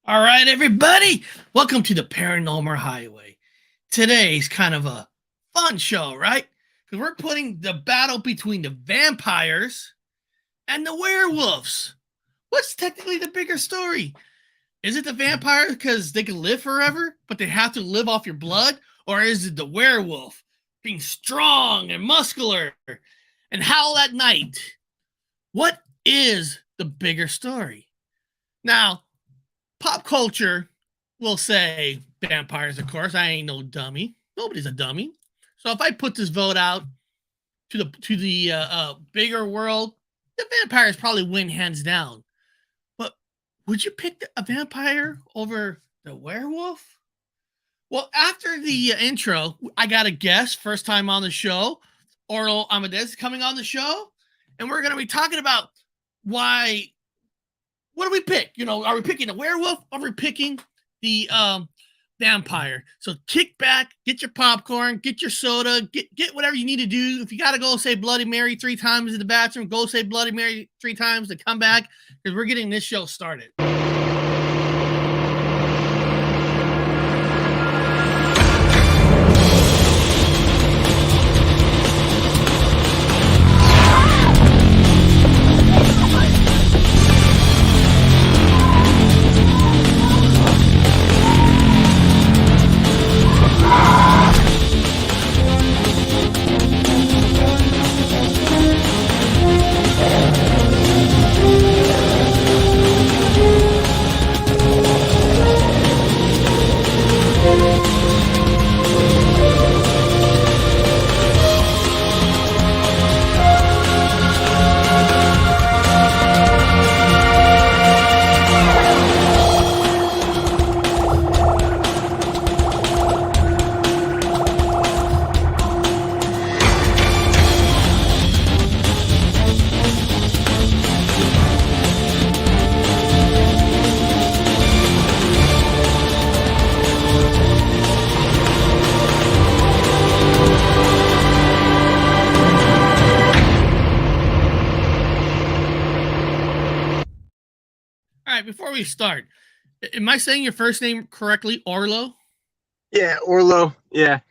All right, everybody, welcome to the Paranormal Highway. Today's kind of a fun show, right? Because we're putting the battle between the vampires and the werewolves. What's technically the bigger story? Is it the vampires because they can live forever, but they have to live off your blood? Or is it the werewolf being strong and muscular and howl at night? What is the bigger story? Now, pop culture will say vampires, of course. I ain't no dummy. Nobody's a dummy. So if I put this vote out to the bigger world, the vampires probably win hands down. But would you pick a vampire over the werewolf? Well, after the intro, I got a guest, first time on the show. Orlo Amadeus is coming on the show, and we're going to be talking about why what do we pick? Are we picking a werewolf or are we picking the vampire? So kick back, get your popcorn, get your soda, get whatever you need to do. If you got to go say Bloody Mary 3 times in the bathroom, go say Bloody Mary 3 times to come back because we're getting this show started. All right, before we start, am I saying your first name correctly, Orlo? Yeah, Orlo. Yeah.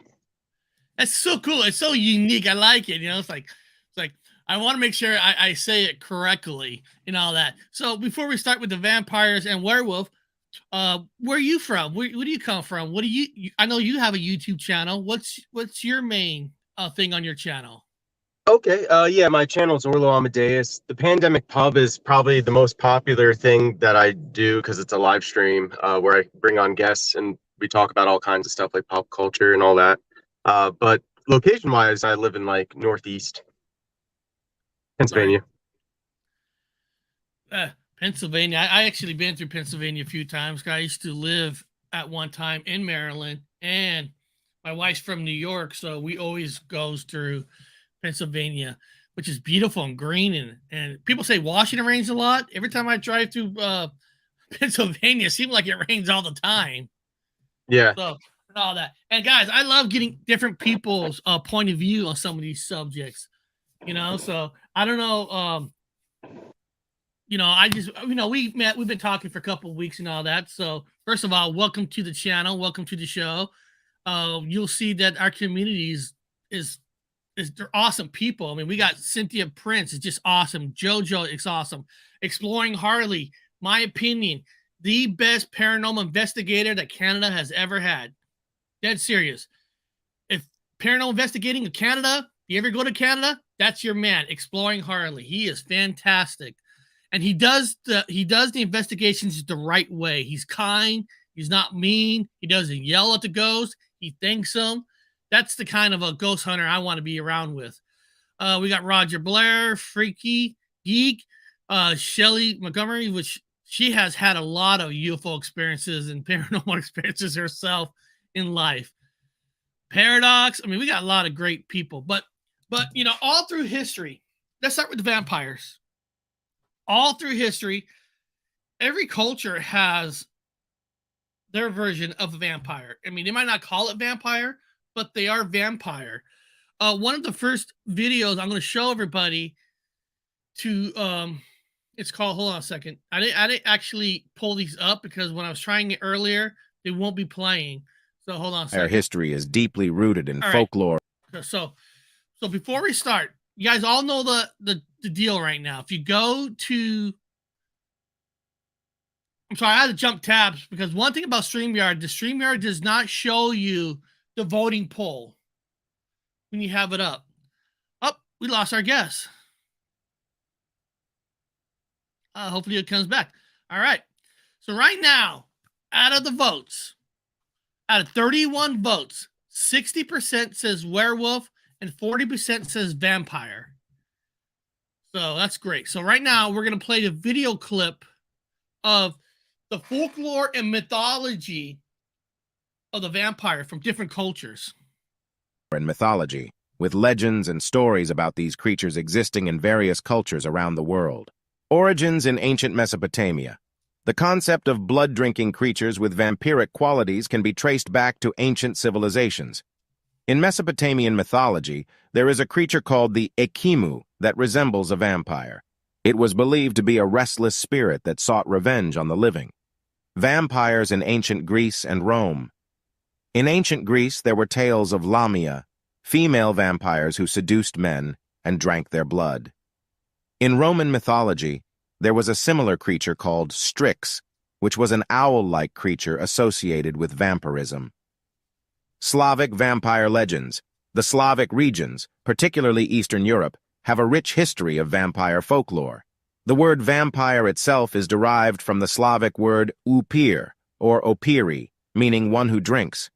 That's so cool. It's so unique. I like it. It's like I want to make sure I say it correctly and all that. So before we start with the vampires and werewolf, where are you from? Where do you come from? What do I know you have a YouTube channel. What's your main thing on your channel? Okay. Yeah, my channel's Orlo Amadeus. The Pandemic Pub is probably the most popular thing that I do because it's a live stream where I bring on guests and we talk about all kinds of stuff like pop culture and all that. But location-wise, I live in like Northeast Sorry, Pennsylvania. Pennsylvania. I actually been through Pennsylvania a few times. I used to live at one time in Maryland, and my wife's from New York, so we always goes through Pennsylvania, which is beautiful and green. And people say Washington rains a lot. Every time I drive through Pennsylvania, it seems like it rains all the time. Yeah. So and all that. And guys, I love getting different people's point of view on some of these subjects. So I don't know. I just we've been talking for a couple of weeks and all that. So first of all, welcome to the channel, welcome to the show. You'll see that our community is they're awesome people. I mean, we got Cynthia Prince is just awesome. JoJo is awesome. Exploring Harley, my opinion, the best paranormal investigator that Canada has ever had. Dead serious. If paranormal investigating in Canada, you ever go to Canada, that's your man. Exploring Harley, he is fantastic, and he does the investigations the right way. He's kind. He's not mean. He doesn't yell at the ghost. He thanks them. That's the kind of a ghost hunter I want to be around with. We got Roger Blair, Freaky Geek, Shelly Montgomery, which she has had a lot of UFO experiences and paranormal experiences herself in life. Paradox. I mean, we got a lot of great people, but all through history. Let's start with the vampires. All through history, every culture has their version of a vampire. I mean, they might not call it vampire, but they are vampire. One of the first videos I'm going to show everybody to It's called. Hold on a second. I didn't actually pull these up because when I was trying it earlier, they won't be playing. So hold on a Our second. history is deeply rooted in All right. folklore. So before we start, you guys all know the deal right now. If you go to, I'm sorry, I had to jump tabs because one thing about StreamYard, the StreamYard does not show you the voting poll when you have it up. Oh, we lost our guest. Hopefully it comes back. All right. So right now, out of the votes, out of 31 votes, 60% says werewolf and 40% says vampire. So that's great. So right now we're going to play the video clip of the folklore and mythology of the vampire from different cultures. And mythology, with legends and stories about these creatures existing in various cultures around the world. Origins in ancient Mesopotamia. The concept of blood-drinking creatures with vampiric qualities can be traced back to ancient civilizations. In Mesopotamian mythology, there is a creature called the Ekimu that resembles a vampire. It was believed to be a restless spirit that sought revenge on the living. Vampires in ancient Greece and Rome. In ancient Greece, there were tales of Lamia, female vampires who seduced men and drank their blood. In Roman mythology, there was a similar creature called Strix, which was an owl-like creature associated with vampirism. Slavic vampire legends. The Slavic regions, particularly Eastern Europe, have a rich history of vampire folklore. The word vampire itself is derived from the Slavic word upir, or opiri, meaning one who drinks.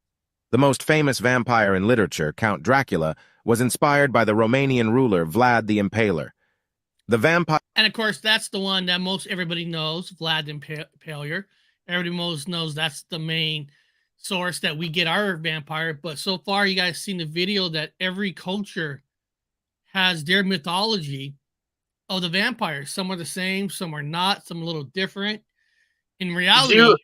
The most famous vampire in literature, Count Dracula, was inspired by the Romanian ruler Vlad the Impaler. The vampire... And of course, that's the one that most everybody knows, Vlad the Impaler. Everybody most knows that's the main source that we get our vampire. But so far, you guys seen the video that every culture has their mythology of the vampires. Some are the same, some are not, some a little different. In reality...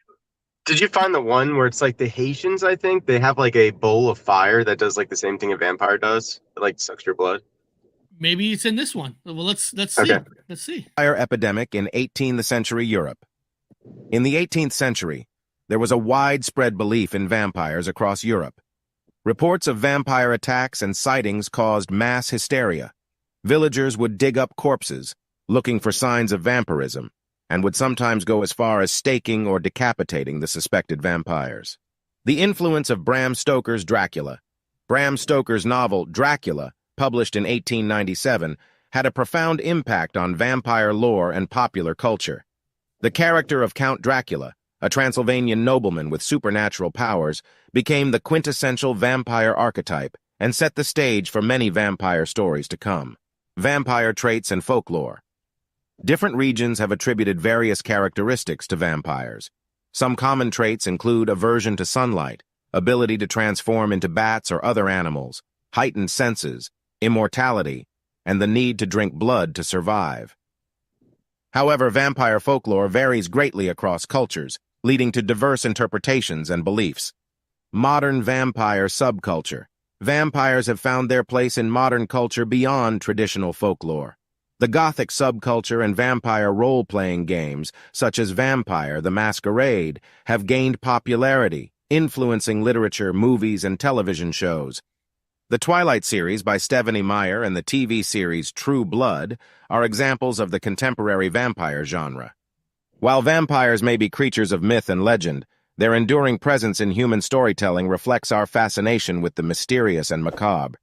Did you find the one where it's like the Haitians, I think? They have like a bowl of fire that does like the same thing a vampire does. It like sucks your blood. Maybe it's in this one. Well, let's see. Okay. Let's see. Vampire epidemic in 18th century Europe. In the 18th century, there was a widespread belief in vampires across Europe. Reports of vampire attacks and sightings caused mass hysteria. Villagers would dig up corpses, looking for signs of vampirism, and would sometimes go as far as staking or decapitating the suspected vampires. The influence of Bram Stoker's Dracula. Bram Stoker's novel Dracula, published in 1897, had a profound impact on vampire lore and popular culture. The character of Count Dracula, a Transylvanian nobleman with supernatural powers, became the quintessential vampire archetype and set the stage for many vampire stories to come. Vampire traits and folklore. Different regions have attributed various characteristics to vampires. Some common traits include aversion to sunlight, ability to transform into bats or other animals, heightened senses, immortality, and the need to drink blood to survive. However, vampire folklore varies greatly across cultures, leading to diverse interpretations and beliefs. Modern vampire subculture. Vampires have found their place in modern culture beyond traditional folklore. The Gothic subculture and vampire role-playing games, such as Vampire: The Masquerade, have gained popularity, influencing literature, movies, and television shows. The Twilight series by Stephenie Meyer and the TV series True Blood are examples of the contemporary vampire genre. While vampires may be creatures of myth and legend, their enduring presence in human storytelling reflects our fascination with the mysterious and macabre.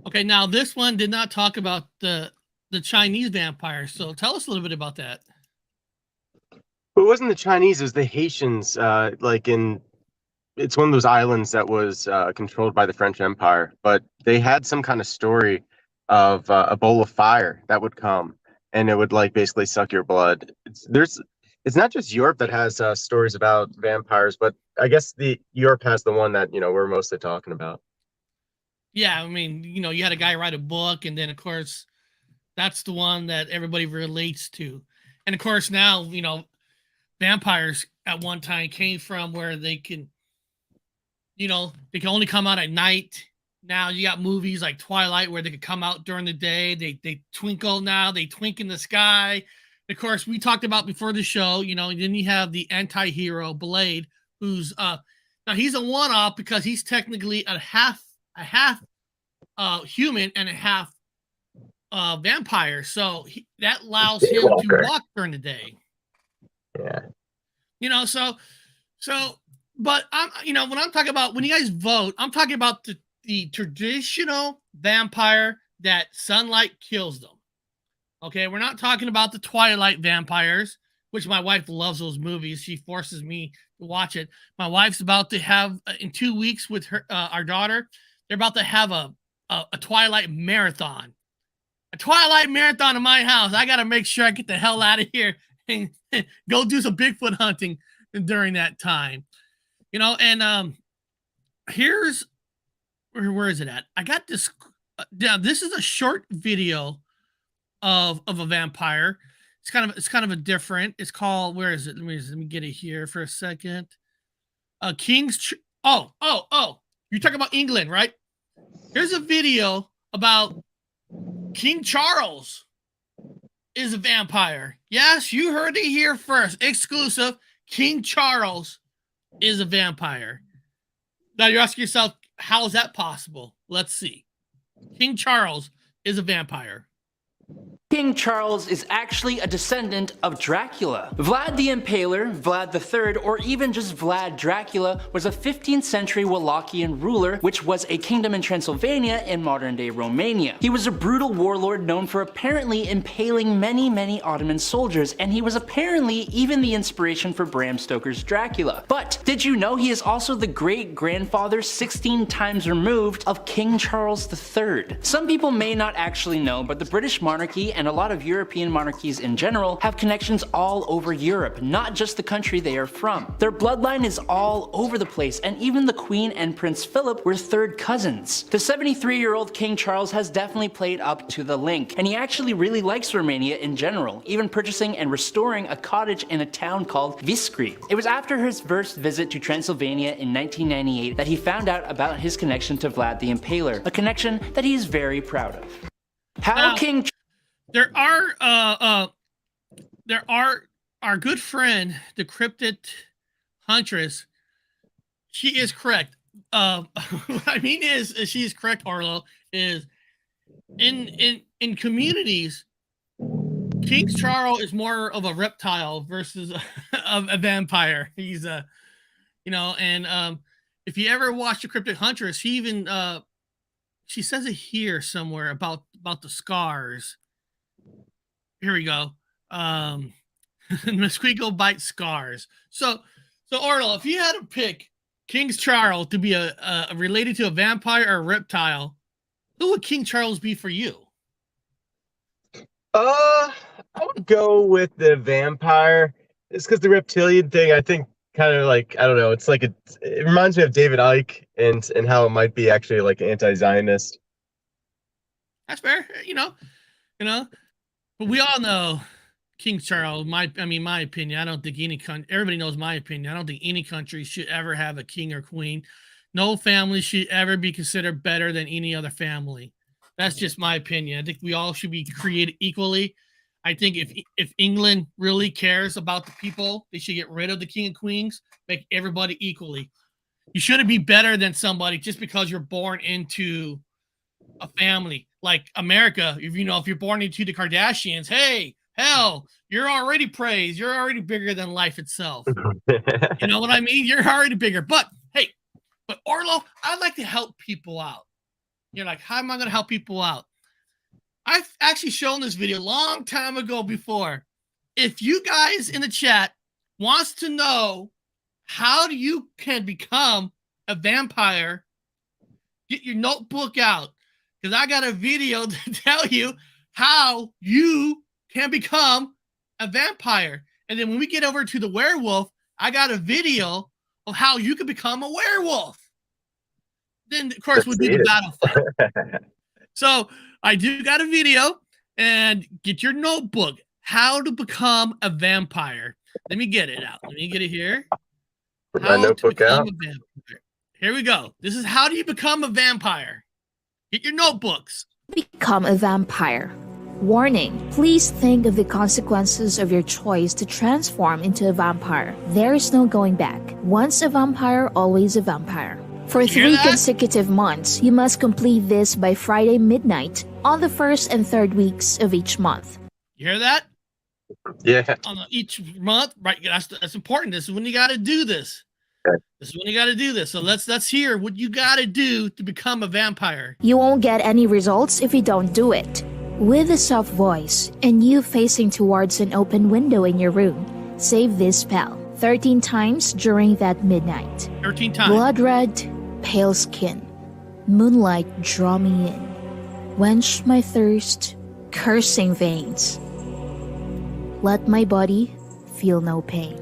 Okay, now this one did not talk about the Chinese vampires, so tell us a little bit about that. But it wasn't the Chinese, it was the Haitians, it's one of those islands that was controlled by the French Empire, but they had some kind of story of a bowl of fire that would come and it would like basically suck your blood. It's not just Europe that has stories about vampires, but I guess the Europe has the one that, we're mostly talking about. Yeah, I mean, you had a guy write a book, and then of course that's the one that everybody relates to. And of course now, vampires at one time came from where they can only come out at night. Now you got movies like Twilight where they could come out during the day. They twinkle now. They twink in the sky. Of course, we talked about before the show, you know, then you have the anti-hero Blade, who's now he's a one-off because he's technically a half human and a half vampire. So that allows him to walk during the day. Yeah. You know, but I'm, you know, when I'm talking about, when you guys vote, I'm talking about the traditional vampire that sunlight kills them. Okay, we're not talking about the Twilight vampires, which my wife loves those movies. She forces me to watch it. My wife's about to have, in 2 weeks with her, our daughter, they're about to have a Twilight marathon. A Twilight marathon in my house. I got to make sure I get the hell out of here and go do some Bigfoot hunting during that time. You know, and here's, where is it at? I got this, this is a short video of a vampire. It's kind of a different. It's called, where is it? Let me get it here for a second. Oh, you're talking about England, right? Here's a video about King Charles is a vampire. Yes, you heard it here first. Exclusive. King Charles is a vampire. Now you're asking yourself, how is that possible? Let's see. King Charles is a vampire. King Charles is actually a descendant of Dracula. Vlad the Impaler, Vlad III, or even just Vlad Dracula was a 15th century Wallachian ruler, which was a kingdom in Transylvania in modern-day Romania. He was a brutal warlord known for apparently impaling many Ottoman soldiers, and he was apparently even the inspiration for Bram Stoker's Dracula. But did you know he is also the great-grandfather 16 times removed of King Charles III? Some people may not actually know, but the British monarchy and a lot of European monarchies in general have connections all over Europe, not just the country they are from. Their bloodline is all over the place, and even the Queen and Prince Philip were third cousins. The 73-year-old King Charles has definitely played up to the link, and he actually really likes Romania in general, even purchasing and restoring a cottage in a town called Viskri. It was after his first visit to Transylvania in 1998 that he found out about his connection to Vlad the Impaler, a connection that he is very proud of. How King There are our good friend, the cryptid huntress. She is correct. What I mean is she is correct, Arlo. Is in communities, King Charles is more of a reptile versus a vampire. He's you know, and if you ever watch the cryptid huntress, she even she says it here somewhere about the scars. Here we go. Mosquito bite scars. So Orlo, if you had to pick King Charles to be a related to a vampire or a reptile, who would King Charles be for you? I would go with the vampire. It's because the reptilian thing, I think, kind of like, I don't know. It's like it reminds me of David Icke and how it might be actually like anti-Zionist. That's fair. You know. But we all know King Charles, my opinion, I don't think any country, everybody knows my opinion. I don't think any country should ever have a king or queen. No family should ever be considered better than any other family. That's just my opinion. I think we all should be created equally. I think if England really cares about the people, they should get rid of the king and queens, make everybody equally. You shouldn't be better than somebody just because you're born into a family. Like America, if you're born into the Kardashians, hey, hell, you're already praised. You're already bigger than life itself. You know what I mean? You're already bigger. But hey, Orlo, I'd like to help people out. You're like, how am I going to help people out? I've actually shown this video a long time ago before. If you guys in the chat wants to know how you can become a vampire, get your notebook out. Because I got a video to tell you how you can become a vampire. And then when we get over to the werewolf, I got a video of how you can become a werewolf. Then, of course, we'll do the battle fight. So I do got a video, and get your notebook. How to become a vampire. Let me get it out. Let me get it here. Put my notebook out. Here we go. This is how do you become a vampire. Get your notebooks. Become a vampire. Warning, please think of the consequences of your choice to transform into a vampire. There is no going back. Once a vampire, always a vampire. For 3 consecutive months, you must complete this by Friday midnight on the 1st and 3rd weeks of each month. You hear that? Yeah. On each month, right? That's important. This is when you got to do this. This is when you got to do this. So let's hear what you got to do to become a vampire. You won't get any results if you don't do it. With a soft voice and you facing towards an open window in your room, save this spell 13 times during that midnight. 13 times. Blood red, pale skin, moonlight draw me in, quench my thirst, cursing veins. Let my body feel no pain.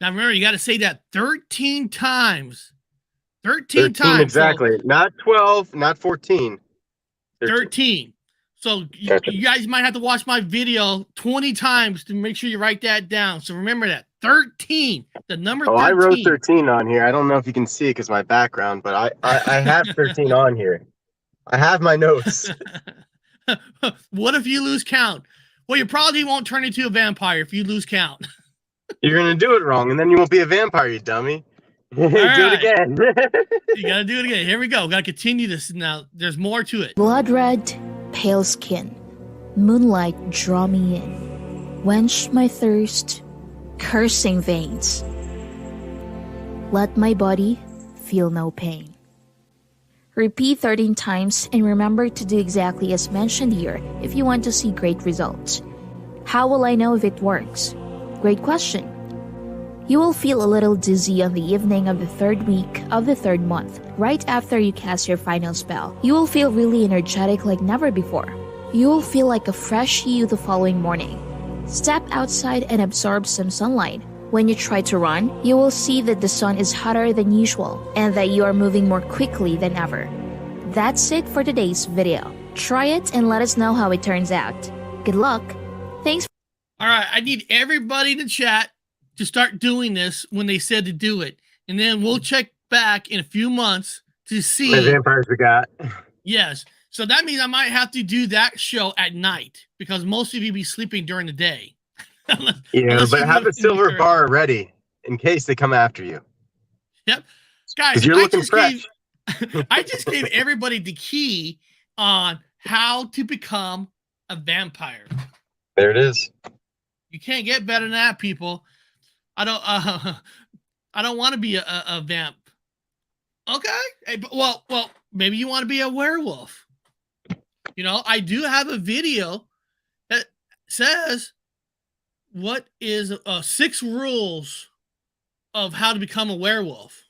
Now remember, you got to say that 13 times. 13 times. Exactly. So, not 12, not 14. 13. So you guys might have to watch my video 20 times to make sure you write that down. So remember that. 13. The number 13. Oh, I wrote 13 on here. I don't know if you can see it because my background, but I have 13 on here. I have my notes. What if you lose count? Well, you probably won't turn into a vampire if you lose count. You're going to do it wrong, and then you won't be a vampire, you dummy. Do it again. You got to do it again. Here we go. Got to continue this now. There's more to it. Blood red, pale skin, moonlight draw me in, quench my thirst, cursing veins. Let my body feel no pain. Repeat 13 times and remember to do exactly as mentioned here if you want to see great results. How will I know if it works? Great question. You will feel a little dizzy on the evening of the 3rd week of the 3rd month, right after you cast your final spell. You will feel really energetic like never before. You will feel like a fresh you the following morning. Step outside and absorb some sunlight. When you try to run, you will see that the sun is hotter than usual and that you are moving more quickly than ever. That's it for today's video. Try it and let us know how it turns out. Good luck. Thanks. All right, I need everybody in the chat to start doing this when they said to do it. And then we'll check back in a few months to see. The vampires we got. Yes. So that means I might have to do that show at night because most of you be sleeping during the day. Unless but have a silver bar ready in case they come after you. Yep. Guys, you're looking fresh. I just gave everybody the key on how to become a vampire. There it is. You can't get better than that, people. I don't want to be a vamp. Okay. Hey, well, maybe you want to be a werewolf. You know, I do have a video that says what is 6 rules of how to become a werewolf.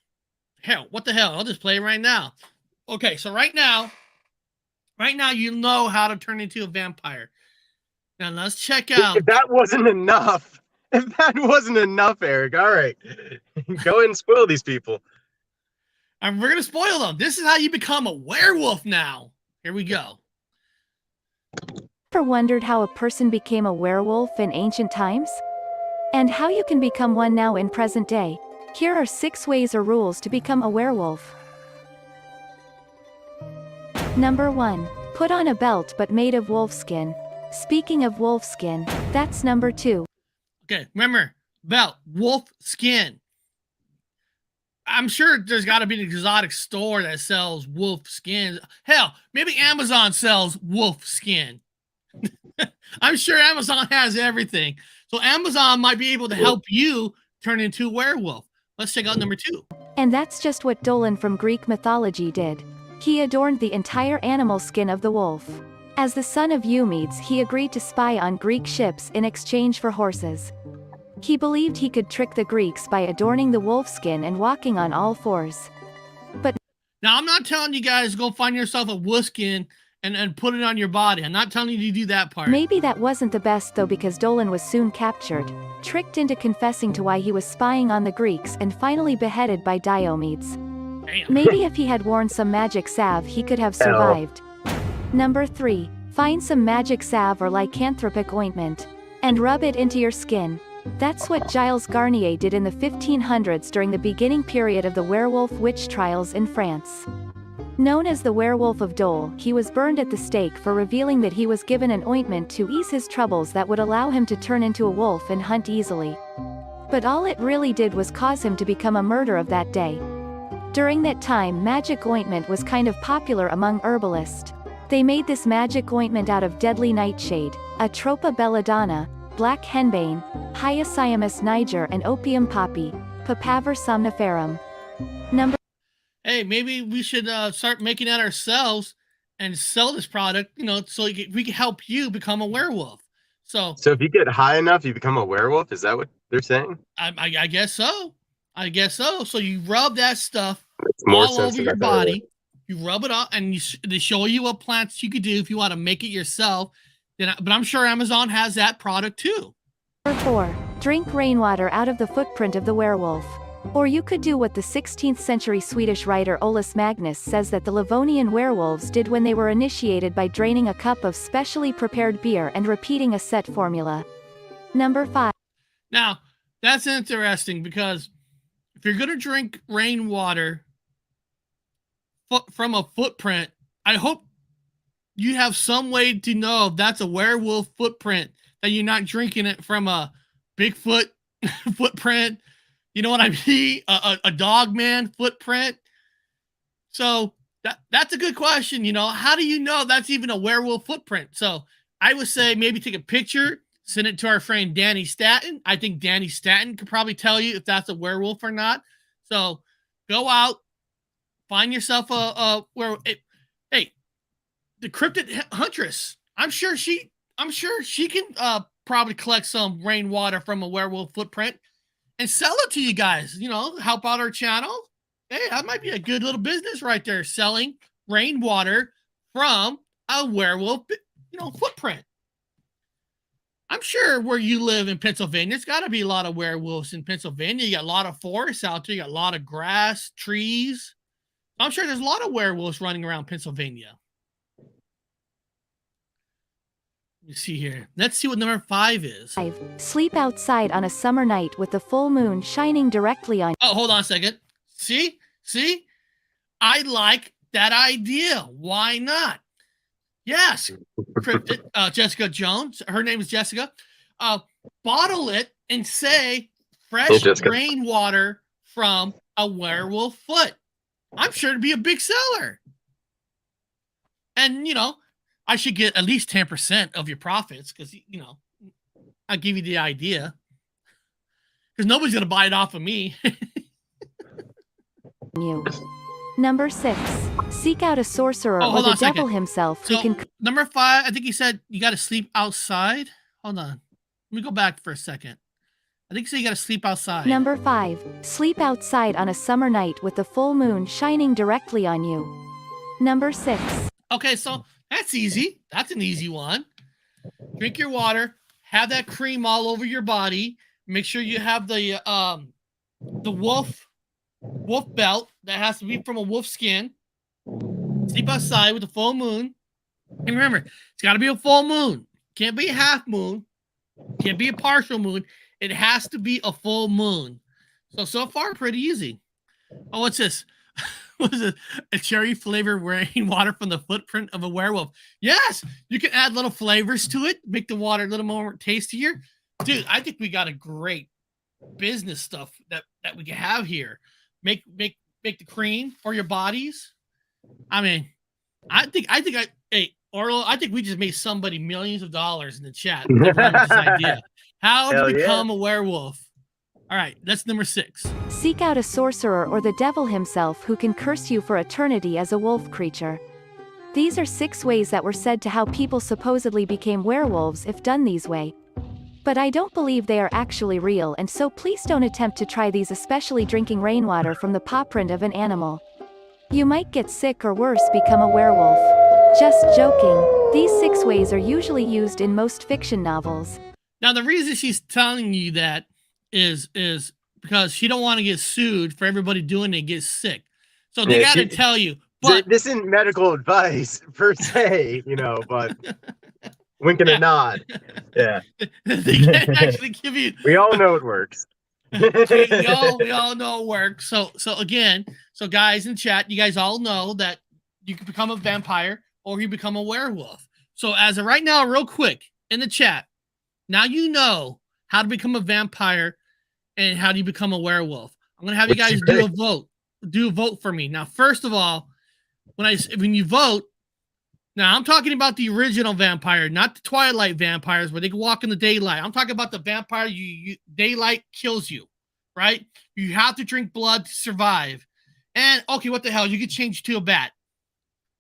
Hell, what the hell? I'll just play it right now. Okay, so right now you know how to turn into a vampire. Now let's check out. If that wasn't enough. If that wasn't enough, Eric, all right. Go ahead and spoil these people. And we're going to spoil them. This is how you become a werewolf now. Here we go. Ever wondered how a person became a werewolf in ancient times? And how you can become one now in present day? Here are 6 ways or rules to become a werewolf. Number 1. Put on a belt but made of wolf skin. Speaking of wolf skin, that's number 2. Okay, remember, belt, wolf skin. I'm sure there's got to be an exotic store that sells wolf skin. Hell, maybe Amazon sells wolf skin. I'm sure Amazon has everything. So Amazon might be able to help you turn into a werewolf. Let's check out number 2. And that's just what Dolan from Greek mythology did. He adorned the entire animal skin of the wolf. As the son of Eumedes, he agreed to spy on Greek ships in exchange for horses. He believed he could trick the Greeks by adorning the wolf skin and walking on all 4s. But now, I'm not telling you guys to go find yourself a wolf skin and put it on your body. I'm not telling you to do that part. Maybe that wasn't the best though, because Dolan was soon captured, tricked into confessing to why he was spying on the Greeks, and finally beheaded by Diomedes. Damn. Maybe if he had worn some magic salve he could have survived. Number 3. Find some magic salve or lycanthropic ointment and rub it into your skin. That's what Gilles Garnier did in the 1500s during the beginning period of the werewolf witch trials in France. Known as the Werewolf of Dole, he was burned at the stake for revealing that he was given an ointment to ease his troubles that would allow him to turn into a wolf and hunt easily. But all it really did was cause him to become a murderer that day. During that time, magic ointment was kind of popular among herbalists. They made this magic ointment out of deadly nightshade, Atropa belladonna, black henbane, Hyoscyamus niger and opium poppy, Papaver somniferum. Hey, maybe we should start making that ourselves and sell this product, you know, so we can help you become a werewolf. So if you get high enough, you become a werewolf? Is that what they're saying? I guess so. I guess so. So you rub that stuff More all over your body. You rub it up, and they show you what plants you could do if you want to make it yourself. But I'm sure Amazon has that product too. Number 4. Drink rainwater out of the footprint of the werewolf. Or you could do what the 16th century Swedish writer Olaus Magnus says that the Livonian werewolves did when they were initiated by draining a cup of specially prepared beer and repeating a set formula. Number 5. Now, that's interesting because if you're going to drink rainwater from a footprint, I hope you have some way to know if that's a werewolf footprint, that you're not drinking it from a Bigfoot footprint. You know what I mean? A dog man footprint. So that's a good question. You know, how do you know that's even a werewolf footprint? So I would say maybe take a picture, send it to our friend Danny Statton. I think Danny Statton could probably tell you if that's a werewolf or not. So go out, find yourself a werewolf. Hey, the cryptid huntress. I'm sure she can probably collect some rainwater from a werewolf footprint and sell it to you guys, you know, help out our channel. Hey, that might be a good little business right there, selling rainwater from a werewolf, you know, footprint. I'm sure where you live in Pennsylvania, there's got to be a lot of werewolves in Pennsylvania. You got a lot of forests out there. You got a lot of grass, trees. I'm sure there's a lot of werewolves running around Pennsylvania. Let me see here. Let's see what number 5 is. 5. Sleep outside on a summer night with the full moon shining directly on. Oh, hold on a second. See? I like that idea. Why not? Yes. Jessica Jones. Her name is Jessica. Bottle it and say fresh rainwater from a werewolf foot. I'm sure it'd be a big seller. And, you know, I should get at least 10% of your profits because, you know, I'll give you the idea. Because nobody's going to buy it off of me. Number 6. Seek out a sorcerer or the devil himself who can... Number 5, I think he said you got to sleep outside. Hold on. Let me go back for a second. I think he said you got to sleep outside. Number 5. Sleep outside on a summer night with the full moon shining directly on you. Number 6. Okay, so... that's easy. That's an easy one. Drink your water. Have that cream all over your body. Make sure you have the wolf belt that has to be from a wolf skin. Sleep outside with the full moon. And remember, it's got to be a full moon. Can't be a half moon. Can't be a partial moon. It has to be a full moon. So far, pretty easy. Oh, what's this? What is it? A cherry flavored rainwater from the footprint of a werewolf. Yes, you can add little flavors to it, make the water a little more tastier. Dude, I think we got a great business stuff that we can have here. Make the cream for your bodies. I mean, hey, Orlo, I think we just made somebody millions of dollars in the chat. This idea. How to become a werewolf. All right, that's number 6. Seek out a sorcerer or the devil himself who can curse you for eternity as a wolf creature. These are 6 ways that were said to how people supposedly became werewolves if done these way. But I don't believe they are actually real, and so please don't attempt to try these, especially drinking rainwater from the paw print of an animal. You might get sick or worse, become a werewolf. Just joking. These 6 ways are usually used in most fiction novels. Now the reason she's telling you that is because she don't want to get sued for everybody doing it get sick. So they got to tell you. But this isn't medical advice per se, you know, but winking a nod. Yeah. They can't actually give you. We all know it works. we all know it works. So again, guys in chat, you guys all know that you can become a vampire or you become a werewolf. So as of right now, real quick in the chat, now you know how to become a vampire and how do you become a werewolf. I'm gonna have you guys do a vote. Do a vote for me. Now, first of all, when you vote, now I'm talking about the original vampire, not the Twilight vampires where they can walk in the daylight. I'm talking about the vampire daylight kills you, right? You have to drink blood to survive. And okay, what the hell? You could change to a bat.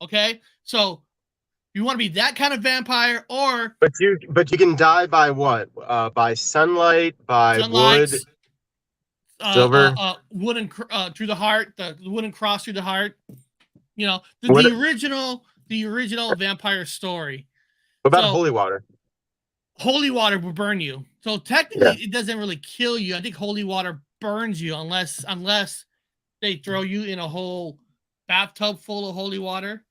Okay, so you want to be that kind of vampire, or but you can die by what? By sunlight, by wood, silver, wooden through the heart, the wooden cross through the heart. You know, the original vampire story. What about holy water? Holy water will burn you. So technically, it doesn't really kill you. I think holy water burns you unless they throw you in a whole bathtub full of holy water.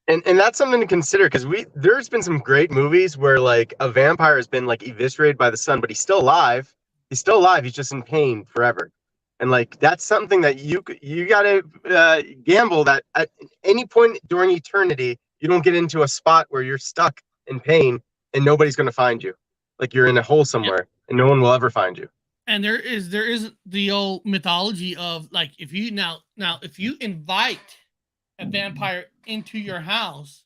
And that's something to consider, because there's been some great movies where like a vampire has been like eviscerated by the sun, but he's still alive. He's just in pain forever. And like that's something that you gotta gamble that at any point during eternity you don't get into a spot where you're stuck in pain and nobody's gonna find you. Like you're in a hole somewhere and no one will ever find you. And there is the old mythology of like if you now if you invite a vampire into your house,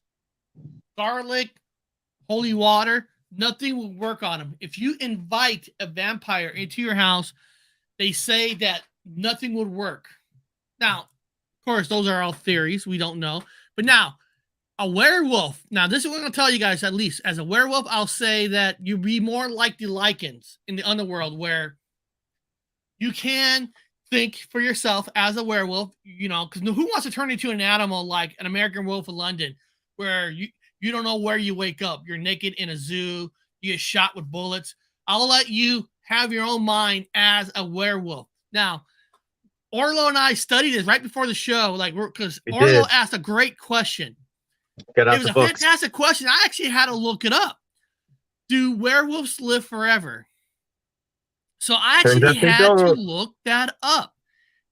garlic, holy water, nothing will work on him. If you invite a vampire into your house, they say that nothing would work. Now, of course, those are all theories. We don't know. But now, a werewolf. Now, this is what I'm going to tell you guys, at least. As a werewolf, I'll say that you'd be more like the Lycans in the underworld, where you can think for yourself as a werewolf, you know, because who wants to turn into an animal like an American Wolf of London, where you don't know where you wake up. You're naked in a zoo. You get shot with bullets. I'll let you have your own mind as a werewolf. Now, Orlo and I studied this right before the show, like because Orlo asked a great question. It was a fantastic question. I actually had to look it up. Do werewolves live forever? So I actually had to look that up.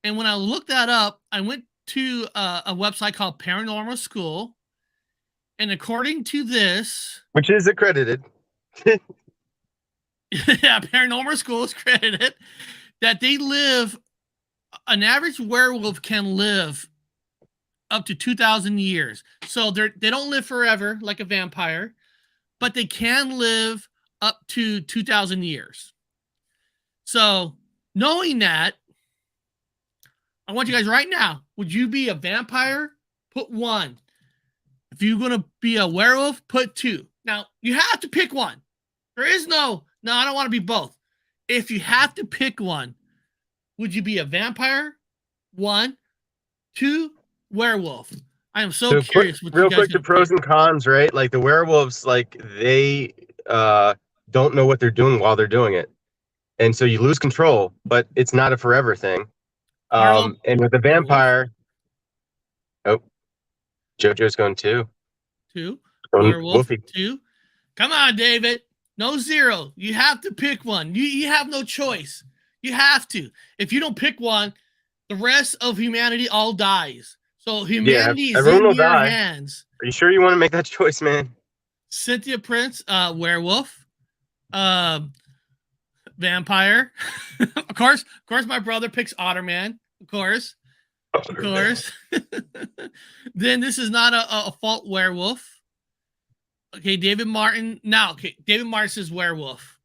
And when I looked that up, I went to a website called Paranormal School. And according to this, which is accredited. Yeah, Paranormal School is credited that they live. An average werewolf can live up to 2,000 years. So they don't live forever like a vampire, but they can live up to 2,000 years. So knowing that, I want you guys right now, would you be a vampire? Put 1. If you're going to be a werewolf, put 2. Now, you have to pick one. There is no, I don't want to be both. If you have to pick one, would you be a vampire? 1, 2, werewolf. I am so curious. Real quick, the pros and cons, right? Like the werewolves, like they don't know what they're doing while they're doing it. And so you lose control, but it's not a forever thing. And with the vampire, JoJo's going 2. 2. Werewolf, 2. Come on, David. No 0. You have to pick one. You have no choice. You have to. If you don't pick one, the rest of humanity all dies. So humanity is in your hands. Are you sure you want to make that choice, man? Cynthia Prince, werewolf. Vampire. Of course, my brother picks Otterman. Of course. Then this is not a fault werewolf. Okay, David Martin. Now, okay, David Martin says werewolf.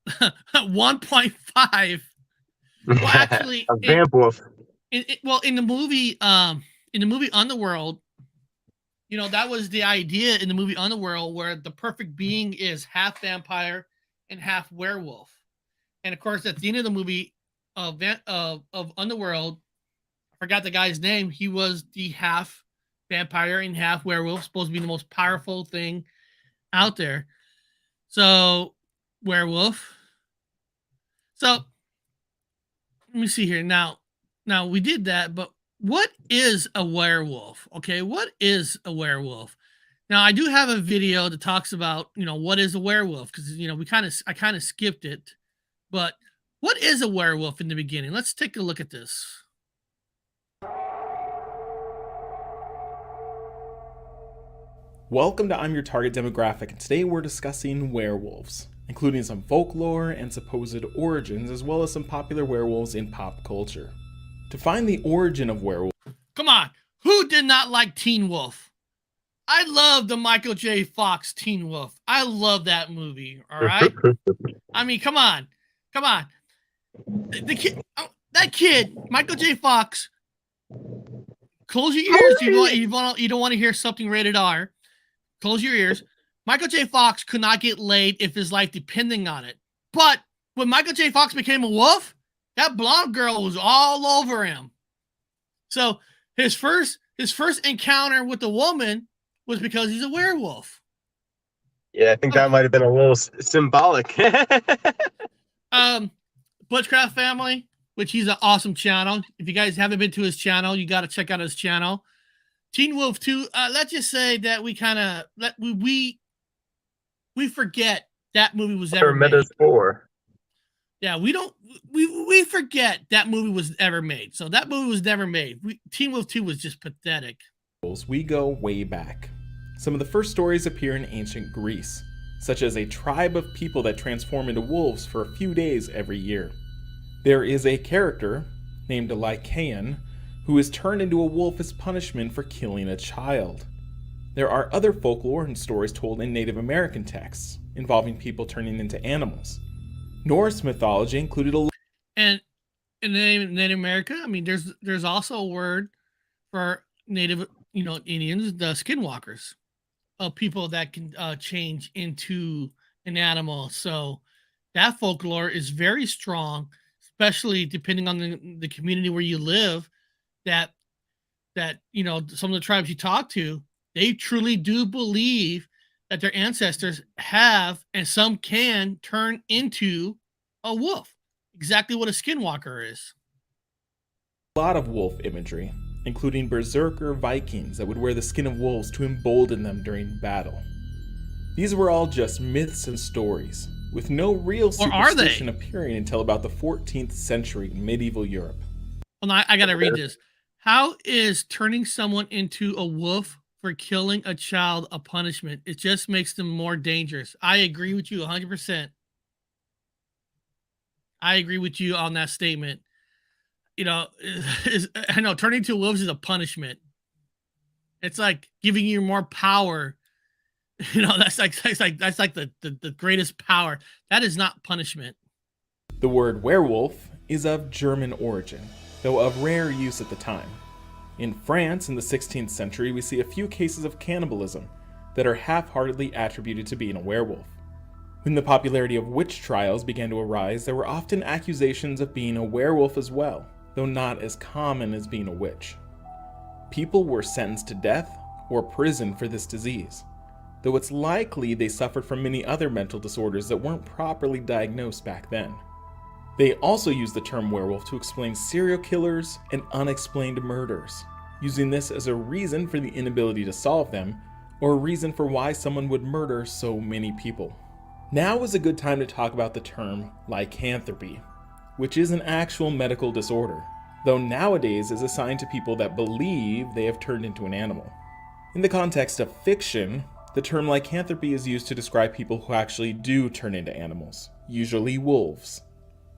1.5. Well, actually, a vampwolf. In the movie Underworld, you know, that was the idea in the movie Underworld, where the perfect being is half vampire and half werewolf. And of course, at the end of the movie of Underworld, I forgot the guy's name. He was the half vampire and half werewolf, supposed to be the most powerful thing out there. So, werewolf. So, let me see here. Now we did that, but what is a werewolf? Okay, what is a werewolf? Now, I do have a video that talks about, you know, what is a werewolf, because, you know, I kind of skipped it. But what is a werewolf in the beginning? Let's take a look at this. Welcome to I'm Your Target Demographic, and today we're discussing werewolves, including some folklore and supposed origins, as well as some popular werewolves in pop culture. To find the origin of werewolves... Come on, who did not like Teen Wolf? I love the Michael J. Fox Teen Wolf. I love that movie, all right? I mean, come on. That kid, Michael J. Fox, close your ears. You don't want to hear something rated R. Close your ears. Michael J. Fox could not get laid if his life depending on it. But when Michael J. Fox became a wolf, that blonde girl was all over him. So his first encounter with the woman was because he's a werewolf. Yeah, I think that might have been a little symbolic. Butchcraft Family, which he's an awesome channel. If you guys haven't been to his channel, you got to check out his channel. Teen Wolf 2, let's just say that we forget that movie was ever made. Yeah, we forget that movie was ever made. So that movie was never made. Teen Wolf 2 was just pathetic. We go way back. Some of the first stories appear in ancient Greece, such as a tribe of people that transform into wolves for a few days every year. There is a character named Lycaon who is turned into a wolf as punishment for killing a child. There are other folklore and stories told in Native American texts involving people turning into animals. Norse mythology included and in Native America, I mean, there's also a word for Native, Indians, the skinwalkers, people that can change into an animal. So that folklore is very strong, especially depending on the community where you live. That some of the tribes you talk to, they truly do believe that their ancestors have, and some can turn into a wolf. Exactly what a skinwalker is. a lot of wolf imagery, including berserker Vikings that would wear the skin of wolves to embolden them during battle. These were all just myths and stories, with no real superstition appearing until about the 14th century in medieval Europe. Well, I gotta read this. How is turning someone into a wolf for killing a child a punishment? It just makes them more dangerous. I agree with you 100%. I agree with you on that statement. I know turning to wolves is a punishment. It's like giving you more power. That's like the greatest power. That is not punishment. The word werewolf is of German origin, though of rare use at the time. In France in the 16th century, we see a few cases of cannibalism that are half-heartedly attributed to being a werewolf. When the popularity of witch trials began to arise, there were often accusations of being a werewolf as well, though not as common as being a witch. People were sentenced to death or prison for this disease, though it's likely they suffered from many other mental disorders that weren't properly diagnosed back then. They also used the term werewolf to explain serial killers and unexplained murders, using this as a reason for the inability to solve them, or a reason for why someone would murder so many people. Now is a good time to talk about the term lycanthropy, which is an actual medical disorder, though nowadays is assigned to people that believe they have turned into an animal. In the context of fiction, the term lycanthropy is used to describe people who actually do turn into animals, usually wolves.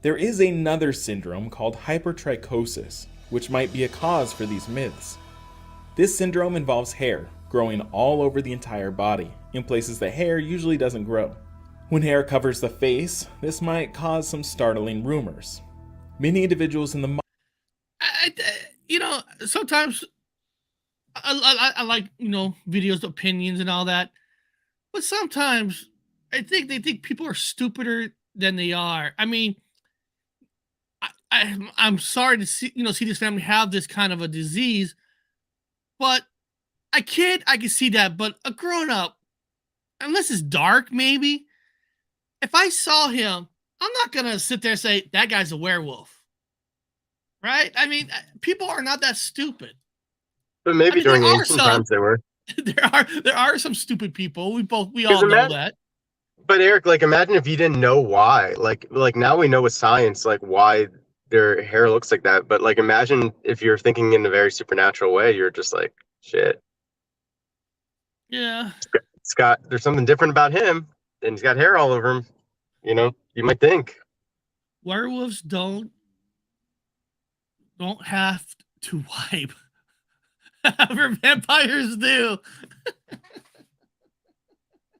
There is another syndrome called hypertrichosis, which might be a cause for these myths. This syndrome involves hair growing all over the entire body, in places that hair usually doesn't grow. When hair covers the face, this might cause some startling rumors. Many individuals in the sometimes I like, videos, opinions and all that. But sometimes I think they think people are stupider than they are. I mean, I'm sorry to see this family have this kind of a disease, but a kid, I can see that, but a grown up, unless it's dark, maybe, if I saw him, I'm not going to sit there and say, that guy's a werewolf. Right? I mean, people are not that stupid. But maybe during ancient times they were. There are some stupid people. We all know that. But Eric, imagine if you didn't know why. Like now we know with science, why their hair looks like that. But imagine if you're thinking in a very supernatural way, you're just like, shit. Yeah. There's something different about him, and he's got hair all over him. You know, you might think. Werewolves don't have to wipe. However, vampires do.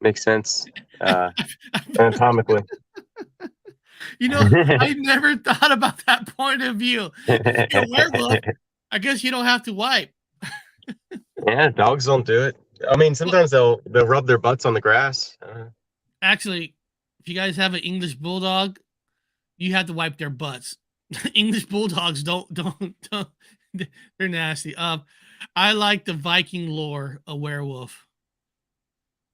Makes sense. Anatomically. You know, I never thought about that point of view. If you're a werewolf, I guess you don't have to wipe. Yeah, dogs don't do it. I mean, sometimes they'll rub their butts on the grass. Actually, if you guys have an English bulldog, you have to wipe their butts. English bulldogs don't. They're nasty. I like the Viking lore of werewolf.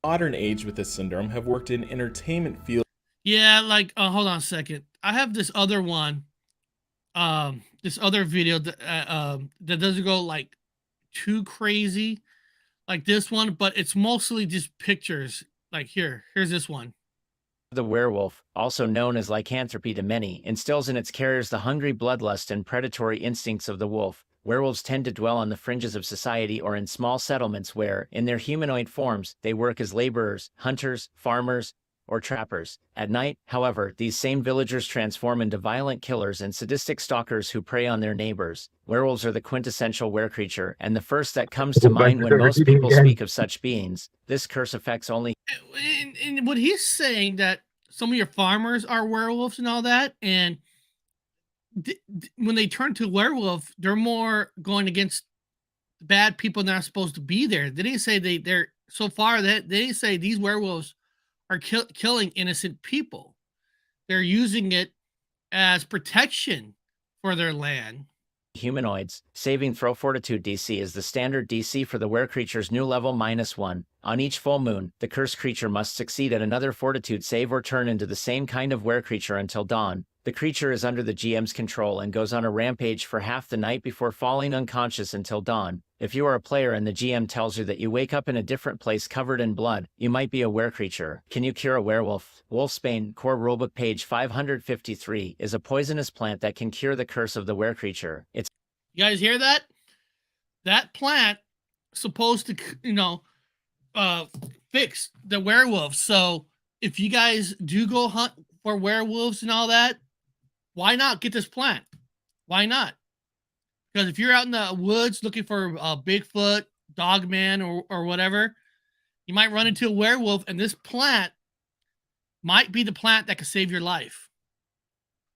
Modern age with this syndrome have worked in entertainment fields. Yeah, like hold on a second. I have this other one, this other video that doesn't go like too crazy like this one, but it's mostly just pictures. Like here's this one. The werewolf, also known as lycanthropy to many, instills in its carriers the hungry bloodlust and predatory instincts of the wolf. Werewolves tend to dwell on the fringes of society or in small settlements where, in their humanoid forms, they work as laborers, hunters, farmers, or trappers. At night, however, these same villagers transform into violent killers and sadistic stalkers who prey on their neighbors. Werewolves are the quintessential werecreature, and the first that comes to mind when most people speak of such beings. This curse affects only... And what he's saying that some of your farmers are werewolves and all that, and when they turn to werewolf, they're more going against bad people that are supposed to be there. They didn't say they're so far that they didn't say these werewolves are killing innocent people. They're using it as protection for their land. Humanoids. Saving throw fortitude DC is the standard DC for the werecreature's new level -1. On each full moon, the cursed creature must succeed at another fortitude save or turn into the same kind of werecreature until dawn. The creature is under the GM's control and goes on a rampage for half the night before falling unconscious until dawn. If you are a player and the GM tells you that you wake up in a different place covered in blood, you might be a werecreature. Can you cure a werewolf? Wolfsbane, core rulebook page 553, is a poisonous plant that can cure the curse of the werecreature. It's... You guys hear that? That plant supposed to, fix the werewolves. So if you guys do go hunt for werewolves and all that, why not get this plant? Why not? Because if you're out in the woods looking for a Bigfoot, Dogman, or whatever, you might run into a werewolf, and this plant might be the plant that could save your life.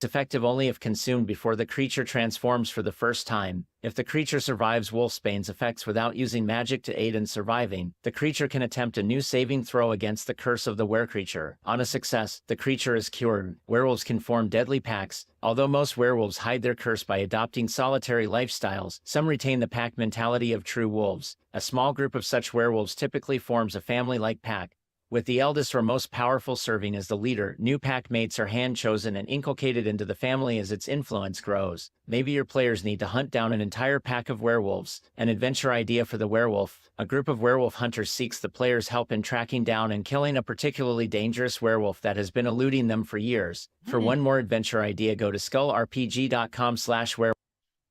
It's effective only if consumed before the creature transforms for the first time. If the creature survives Wolfsbane's effects without using magic to aid in surviving, the creature can attempt a new saving throw against the curse of the werecreature. On a success, the creature is cured. Werewolves can form deadly packs. Although most werewolves hide their curse by adopting solitary lifestyles, some retain the pack mentality of true wolves. A small group of such werewolves typically forms a family-like pack, with the eldest or most powerful serving as the leader. New pack mates are hand-chosen and inculcated into the family as its influence grows. Maybe your players need to hunt down an entire pack of werewolves. An adventure idea for the werewolf. A group of werewolf hunters seeks the player's help in tracking down and killing a particularly dangerous werewolf that has been eluding them for years. For one more adventure idea, go to skullrpg.com/werewolf.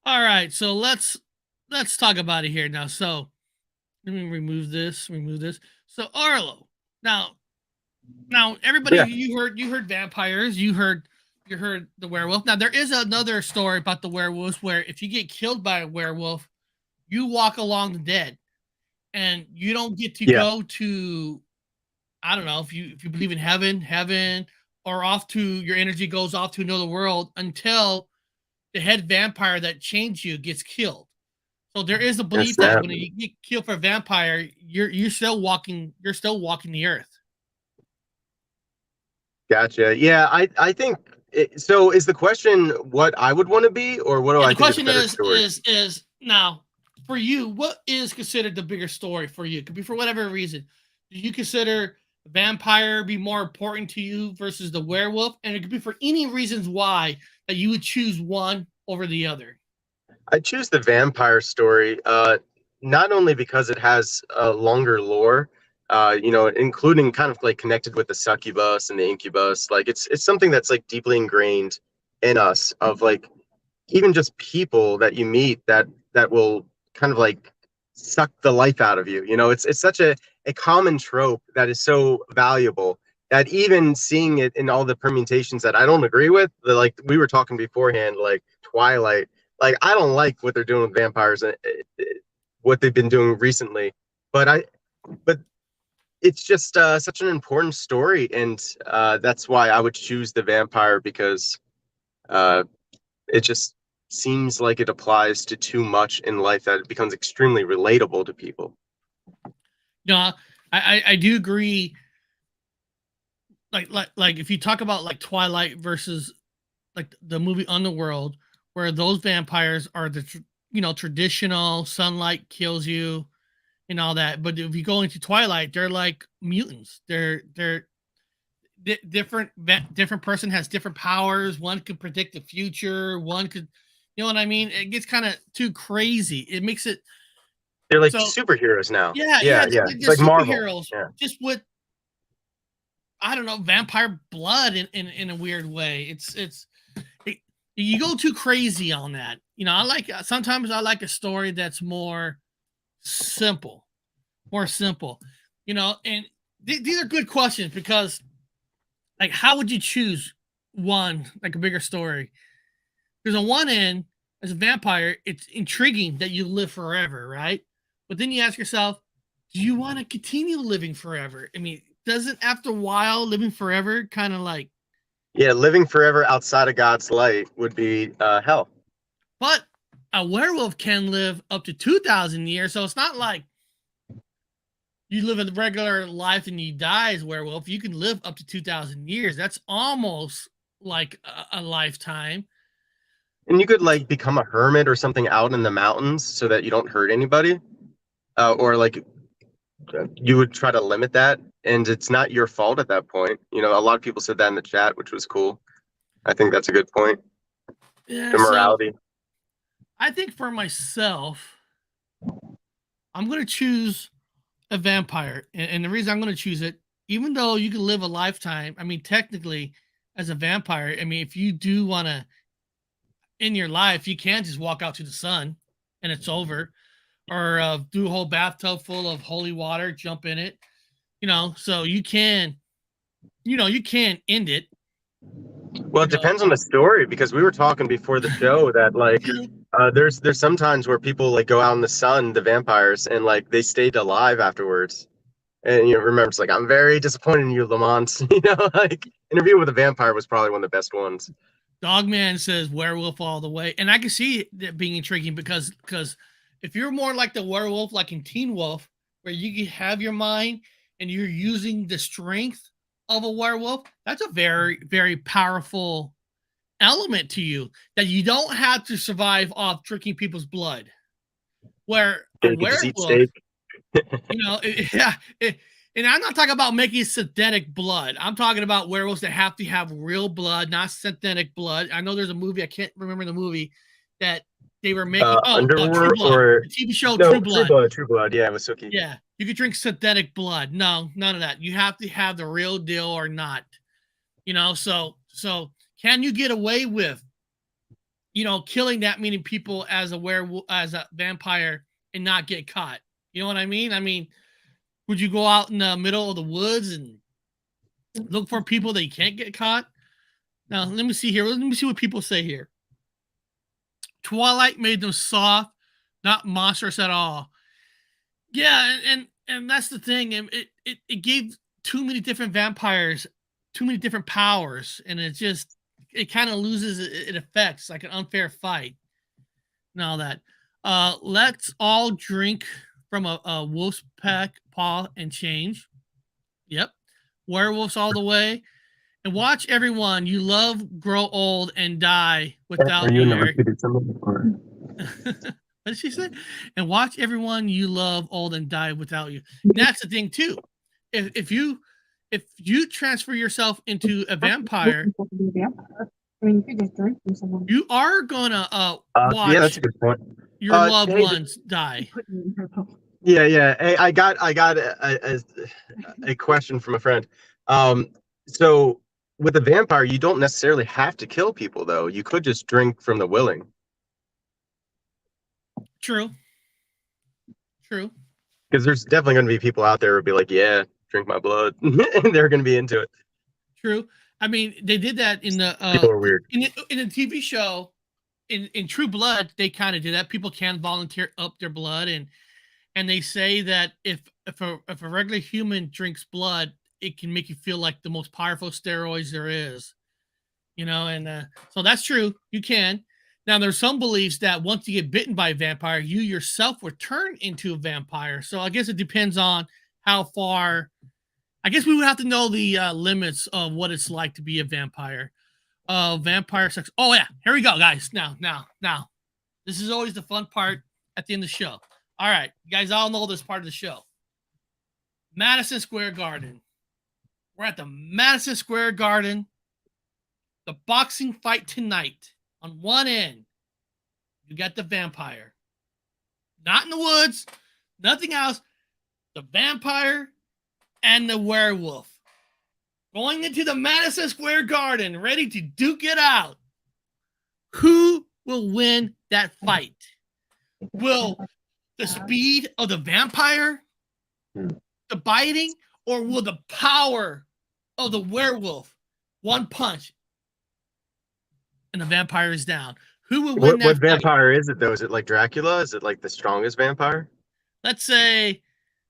All right, so let's talk about it here now. So let me remove this. So Arlo. Now, everybody, you heard vampires, you heard the werewolf. Now, there is another story about the werewolves where if you get killed by a werewolf, you walk along the dead, and you don't get to go to, I don't know if you believe in heaven, or off to your energy goes off to another world until the head vampire that changed you gets killed. So there is a belief that when you get killed for a vampire, you're still walking the earth. Gotcha. Yeah, I think so. Is the question what I would want to be, or what do I think? The question is now for you, what is considered the bigger story for you? It could be for whatever reason. Do you consider the vampire be more important to you versus the werewolf? And it could be for any reasons why that you would choose one over the other. I choose the vampire story, not only because it has a longer lore, including kind of like connected with the succubus and the incubus. Like it's something that's like deeply ingrained in us, of like even just people that you meet that will kind of like suck the life out of you. It's such an a common trope that is so valuable that even seeing it in all the permutations that I don't agree with, like we were talking beforehand, like Twilight, like I don't like what they're doing with vampires and what they've been doing recently, but it's just such an important story, and that's why I would choose the vampire, because it just seems like it applies to too much in life that it becomes extremely relatable to people. No, I do agree. Like if you talk about like Twilight versus like the movie Underworld, where those vampires are the traditional sunlight kills you and all that, but if you go into Twilight, they're like mutants. They're different. Different person has different powers. One could predict the future. One could, you know what I mean? It gets kind of too crazy. It makes it. They're like So, superheroes now. Yeah. It's like Marvel. Superheroes, Yeah. just with, I don't know, vampire blood in a weird way. You go too crazy on that. Sometimes I like a story that's more simple. And these are good questions, because like, how would you choose one, like a bigger story? Because on one end, as a vampire, it's intriguing that you live forever, right? But then you ask yourself, do you want to continue living forever? I mean, doesn't after a while living forever kind of like... Yeah, living forever outside of God's light would be hell. But a werewolf can live up to 2,000 years, so it's not like you live a regular life and you die as a werewolf. You can live up to 2,000 years. That's almost like a lifetime. And you could like become a hermit or something out in the mountains so that you don't hurt anybody, or like you would try to limit that, and it's not your fault at that point. A lot of people said that in the chat, which was cool. I think that's a good point. Yeah, the morality. So I think for myself, I'm going to choose a vampire. And the reason I'm going to choose it, even though you can live a lifetime, I mean, technically, as a vampire, I mean, if you do want to, in your life, you can't just walk out to the sun and it's over, or do a whole bathtub full of holy water, jump in it, so you can end it. Well, it depends on the story, because we were talking before the show that like there's some times where people like go out in the sun, the vampires, and like they stayed alive afterwards. And remember, it's like, I'm very disappointed in you, Lamont. Like Interview with a Vampire was probably one of the best ones. Dogman says werewolf all the way, and I can see it being intriguing because if you're more like the werewolf, like in Teen Wolf, where you can have your mind and you're using the strength of a werewolf, that's a very, very powerful element to you that you don't have to survive off drinking people's blood. Where a werewolf, and I'm not talking about making synthetic blood. I'm talking about werewolves that have to have real blood, not synthetic blood. I know there's a movie, I can't remember the movie, that they were making. Underworld, True Blood, or the TV show no, True Blood. True Blood. Yeah, it was Suki. Yeah, you could drink synthetic blood. No, none of that. You have to have the real deal or not. So can you get away with, killing that many people as a werewolf, as a vampire, and not get caught? You know what I mean? I mean, would you go out in the middle of the woods and look for people that you can't get caught? Now, let me see here. Let me see what people say here. Twilight made them soft, not monstrous at all. Yeah, and that's the thing. It gave too many different vampires, too many different powers, and it kind of loses its effects, like an unfair fight and all that. Let's all drink from a wolf's paw and change. Yep. Werewolves all the way. And watch everyone you love grow old and die without you. What did she say? And watch everyone you love old and die without you. And that's the thing too. If you transfer yourself into a vampire, you are gonna watch yeah, that's a good point. your loved ones die. Yeah. Hey, I got a question from a friend. So with a vampire, you don't necessarily have to kill people, though. You could just drink from the willing. True. Because there's definitely going to be people out there who'll be like, yeah, drink my blood. And they're going to be into it. True. I mean, they did that in the People are weird. in a TV show. In True Blood, they kind of do that. People can volunteer up their blood, and they say that if a regular human drinks blood, it can make you feel like the most powerful steroids there is. You know, and so that's true. You can. Now, there's some beliefs that once you get bitten by a vampire, you yourself would turn into a vampire. So I guess it depends on how far. I guess we would have to know the limits of what it's like to be a vampire. Vampire sex. Oh yeah, here we go, guys. Now. This is always the fun part at the end of the show. All right, you guys all know this part of the show. Madison Square Garden. We're at the Madison Square Garden. The boxing fight tonight. On one end, you got the vampire. Not in the woods, nothing else. The vampire and the werewolf. Going into the Madison Square Garden, ready to duke it out. Who will win that fight? Will the speed of the vampire, the biting, or will the power of the werewolf, one punch, and the vampire is down? Who will win that What fight? vampire is it, though? Is it like Dracula? Is it like the strongest vampire? Let's say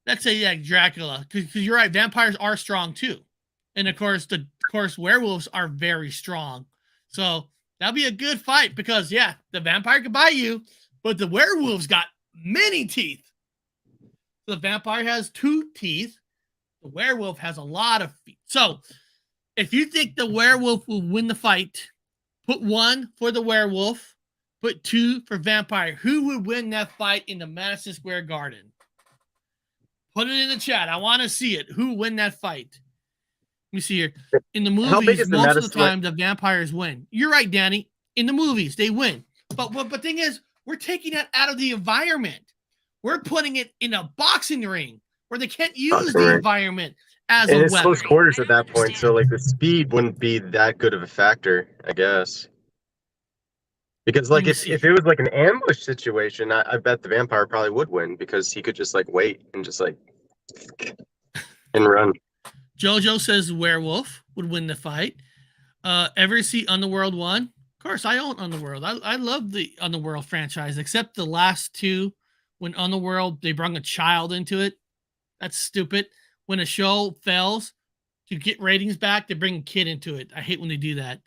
yeah, Dracula. Because you're right, vampires are strong too. And of course, werewolves are very strong. So that'll be a good fight because, yeah, the vampire can bite you, but the werewolf's got many teeth. So the vampire has 2 teeth. The werewolf has a lot of feet. So if you think the werewolf will win the fight, put 1 for the werewolf, put 2 for vampire. Who would win that fight in the Madison Square Garden? Put it in the chat. I want to see it. Who would win that fight? Let me see here. In the movies, most of the time, the vampires win. You're right, Danny. In the movies, they win. But the thing is, we're taking that out of the environment. We're putting it in a boxing ring where they can't use the environment as a weapon. It's close quarters at that point, so like the speed wouldn't be that good of a factor, I guess. Because like if it was like an ambush situation, I bet the vampire probably would win because he could just like wait and just like and run. Jojo says werewolf would win the fight. Ever see Underworld 1? Of course, I own Underworld. I love the Underworld franchise, except the last 2 when Underworld, they brought a child into it. That's stupid. When a show fails to get ratings back, they bring a kid into it. I hate when they do that.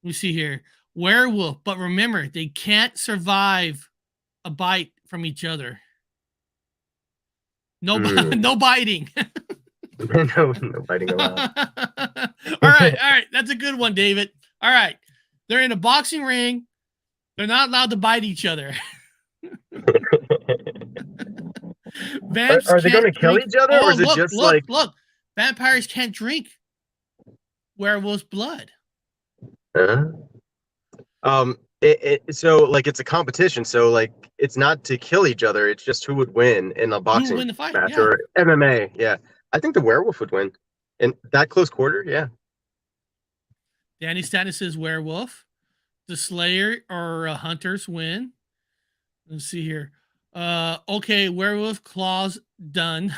Let me see here. Werewolf, but remember, they can't survive a bite from each other. No, no biting. no biting allowed. All right. That's a good one, David. All right. They're in a boxing ring. They're not allowed to bite each other. Are they going to kill each other, or is it just like... Look, vampires can't drink werewolves' blood. So like it's a competition, so like it's not to kill each other, it's just who would win in a boxing win the fight, match or MMA. Yeah, I think the werewolf would win in that close quarter. Yeah. Danny Status says werewolf. The Slayer or Hunters win. Let's see here. Okay, werewolf claws done.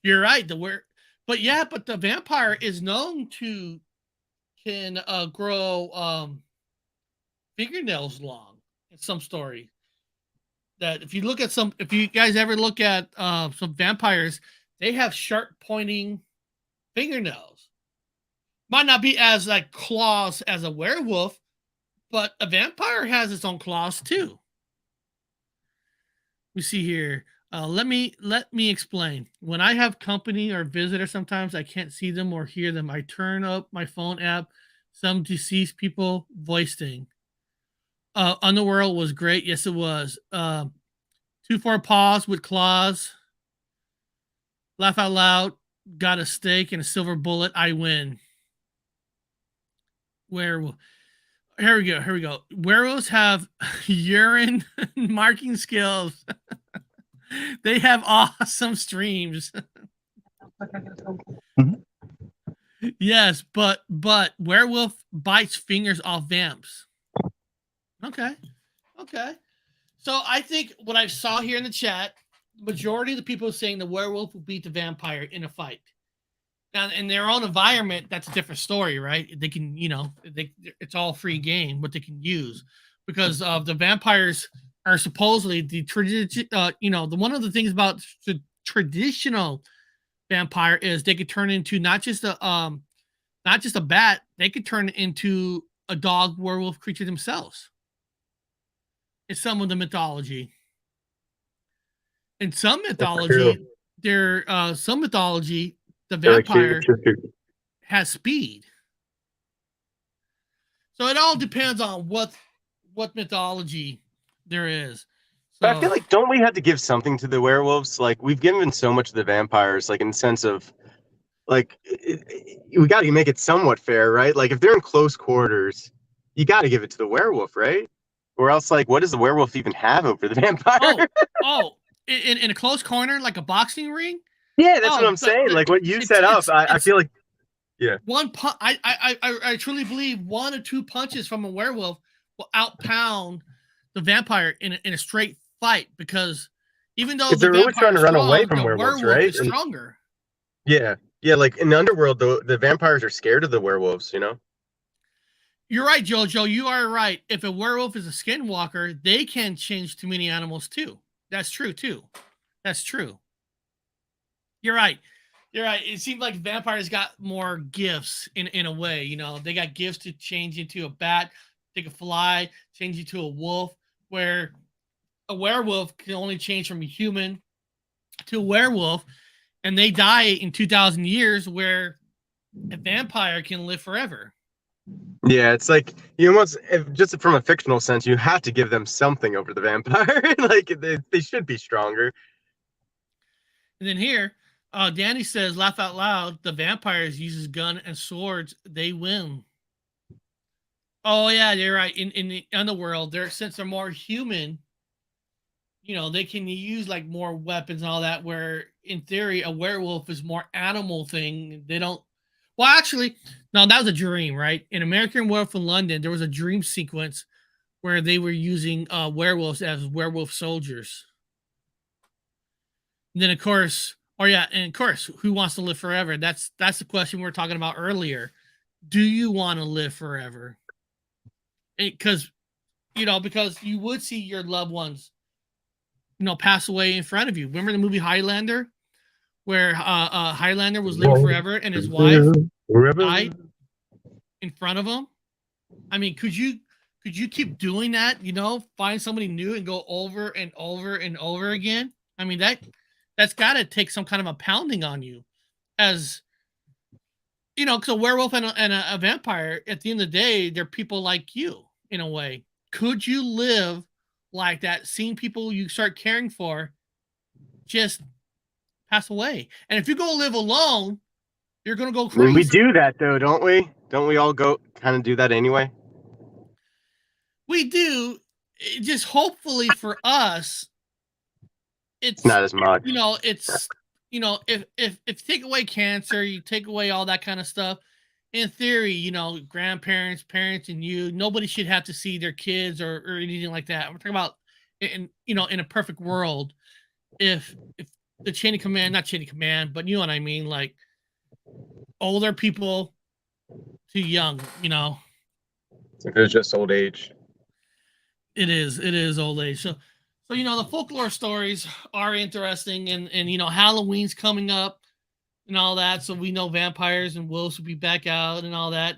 You're right. But the vampire is known to can grow fingernails long in some story. That if you guys ever look at some vampires, they have sharp pointing fingernails. Might not be as like claws as a werewolf, but a vampire has its own claws too. We see here. Let me explain. When I have company or visitor, sometimes I can't see them or hear them. I turn up my phone app. Some deceased people voice thing. Underworld was great. Yes, it was. 2-4 paws with claws. Laugh out loud. Got a steak and a silver bullet. I win. Werewolf. Here we go. Werewolves have urine marking skills. They have awesome streams. Yes, but werewolf bites fingers off vamps. Okay. So I think what I saw here in the chat majority of the people saying the werewolf will beat the vampire in a fight. Now, in their own environment, that's a different story, right? They can, it's all free game, what they can use, because the vampires are supposedly the tradition. The one of the things about the traditional vampire is they could turn into not just a bat, they could turn into a dog werewolf creature themselves. It's some of the mythology. In some mythology, the vampire has speed. So it all depends on what mythology there is. So, But I feel like, don't we have to give something to the werewolves? Like, we've given so much to the vampires, like in the sense of, like, we got to make it somewhat fair, right? Like, if they're in close quarters, you got to give it to the werewolf, right? Or else, like, what does the werewolf even have over the vampire? In a close corner, like a boxing ring. Yeah, that's what I'm saying. Like what you set up, I feel like, yeah. One punch. I truly believe 1 or 2 punches from a werewolf will outpound the vampire in a straight fight, because even though they're always trying to run away from werewolves, right? Is stronger. Yeah, like in the underworld, the vampires are scared of the werewolves. You're right, Jojo. You are right. If a werewolf is a skinwalker, they can change to many animals too. That's true too. That's true. You're right. You're right. It seems like vampires got more gifts in a way. They got gifts to change into a bat, they can fly, change into a wolf, where a werewolf can only change from a human to a werewolf, and they die in 2,000 years, where a vampire can live forever. Yeah, it's like you almost, just from a fictional sense, you have to give them something over the vampire. Like they should be stronger. And then here, Danny says, laugh out loud, the vampires uses gun and swords, they win. Oh yeah, you're right. In the underworld, since they're more human, they can use like more weapons and all that, where in theory a werewolf is more animal thing. They don't. Well, actually, no, that was a dream, right? In American Werewolf in London, there was a dream sequence where they were using werewolves as werewolf soldiers. And then, of course, who wants to live forever? That's the question we were talking about earlier. Do you want to live forever? Because you would see your loved ones, pass away in front of you. Remember the movie Highlander, where Highlander was living forever and his wife died in front of him? I mean, could you keep doing that? Find somebody new and go over and over and over again? I mean, that's got to take some kind of a pounding on you, as because a werewolf and a vampire, at the end of the day, they're people like you in a way. Could you live like that, seeing people you start caring for just pass away? And if you go live alone, you're going to go crazy. We do that though, don't we? Don't we all go kind of do that anyway? We do. Just hopefully for us, it's not as much. It's if you take away cancer, you take away all that kind of stuff. In theory, grandparents, parents, and nobody should have to see their kids or anything like that. We're talking about in a perfect world, if the chain of command, not chain of command, but you know what I mean, like older people too young, If it's just old age. It is old age. So the folklore stories are interesting, and Halloween's coming up and all that, so we know vampires and wolves will be back out and all that.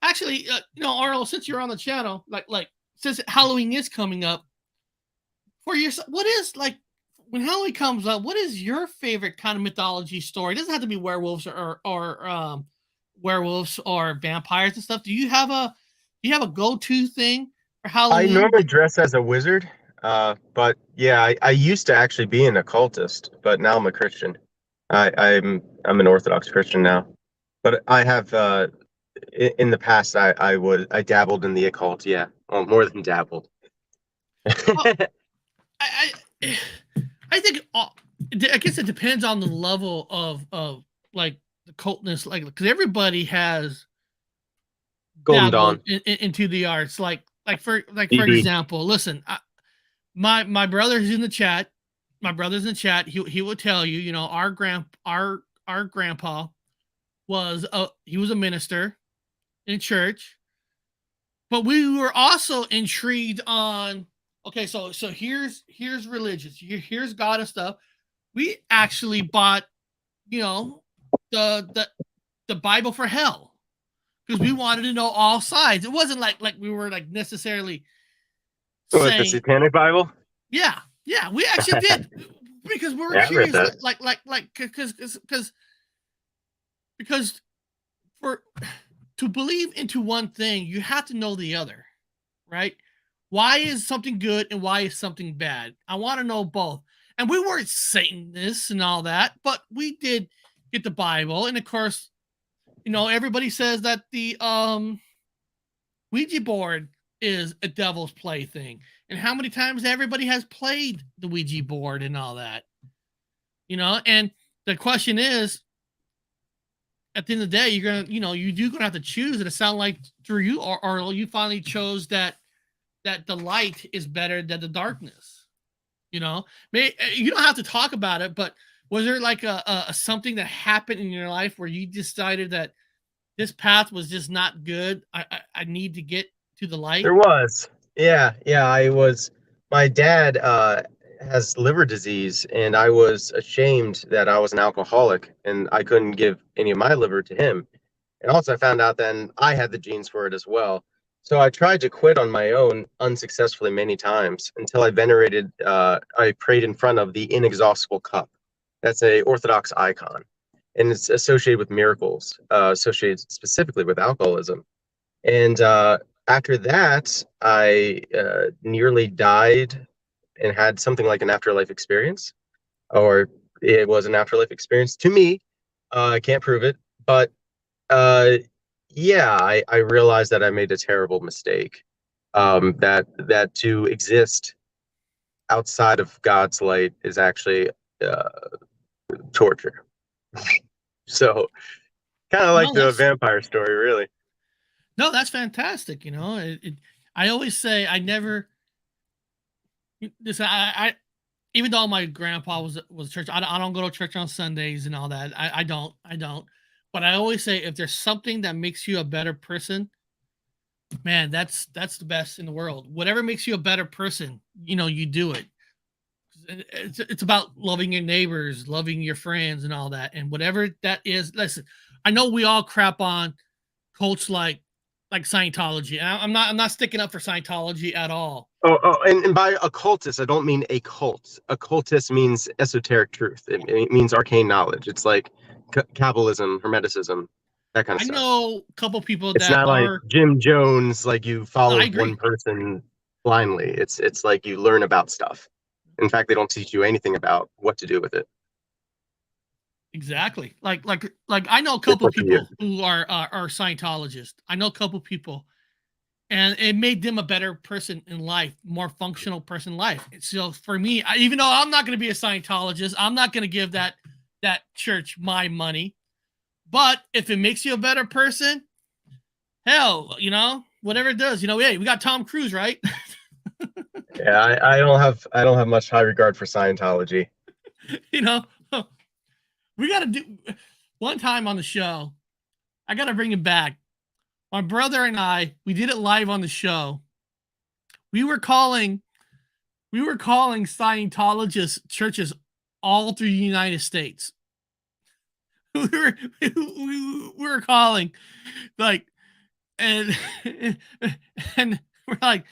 Actually, Arnold, since you're on the channel, like since Halloween is coming up, for yourself, what is, like, when Halloween comes up, what is your favorite kind of mythology story? It doesn't have to be werewolves or werewolves or vampires and stuff. Do you have a go-to thing for Halloween? I normally dress as a wizard, but yeah, I used to actually be an occultist, but now I'm a Christian. I'm an Orthodox Christian now, but I have in the past I dabbled in the occult. Yeah, well, more than dabbled. Well, I think I guess it depends on the level of like the cultness, like, because everybody has Golden Dawn into the arts, like for example, listen, my brother who's in the chat, my brother's in chat. He will tell you, you know, our grandpa was he was a minister in church, but we were also intrigued on, okay, so here's religious, here's God and stuff. We actually bought, you know, the Bible for hell, because we wanted to know all sides. It wasn't like we were like necessarily What, the saying, Satanic Bible? yeah, we actually did, because we were Yeah, I read curious, that. because for to believe into one thing, you have to know the other, right? Why is something good and why is something bad? I want to know both. And we weren't Satanists and all that, but we did get the Bible. And of course, you know, everybody says that the Ouija board is a devil's plaything. And how many times everybody has played the Ouija board and all that? You know, and the question is, at the end of the day, you're gonna, you know, you do gonna have to choose. It sound like through you, or you finally chose that the light is better than the darkness. You know, you don't have to talk about it, but was there like a something that happened in your life where you decided that this path was just not good? I need to get to the light. There was. Yeah, my dad has liver disease, and I was ashamed that I was an alcoholic and I couldn't give any of my liver to him. And also I found out then I had the genes for it as well. So I tried to quit on my own unsuccessfully many times until I prayed in front of the inexhaustible cup. That's a Orthodox icon, and it's associated with miracles, associated specifically with alcoholism. And after that, I nearly died and had something like an afterlife experience, or it was an afterlife experience to me. I can't prove it, but yeah, I realized that I made a terrible mistake. That to exist outside of God's light is actually torture. So kind of like No, the vampire story, really. no, that's fantastic. You know, I always say I never. This I even though my grandpa was church, I don't go to church on Sundays and all that. I don't. But I always say, if there's something that makes you a better person, man, that's the best in the world. Whatever makes you a better person, you know, you do it. It's about loving your neighbors, loving your friends, and all that. And whatever that is, listen, I know we all crap on cults like Scientology. And I'm not sticking up for Scientology at all. And by occultist, I don't mean a cult. Occultist means esoteric truth. It means arcane knowledge. It's like Kabbalism, Hermeticism, that kind of I stuff. know a couple people It's that not like are. Jim Jones, like you follow I agree. one person blindly. It's like you learn about stuff. In fact, they don't teach you anything about what to do with it. Exactly. Like I know a couple of people who are Scientologists. I know a couple of people, and it made them a better person in life, more functional person in life. So for me, even though I'm not going to be a Scientologist, I'm not going to give that church my money. But if it makes you a better person, hell, you know, whatever it does, you know, hey, we got Tom Cruise, right? Yeah, I don't have much high regard for Scientology. You know, we got to do one time on the show. I got to bring it back. My brother and I, we did it live on the show. We were calling Scientologist churches all through the United States. We were calling, like, and we're like,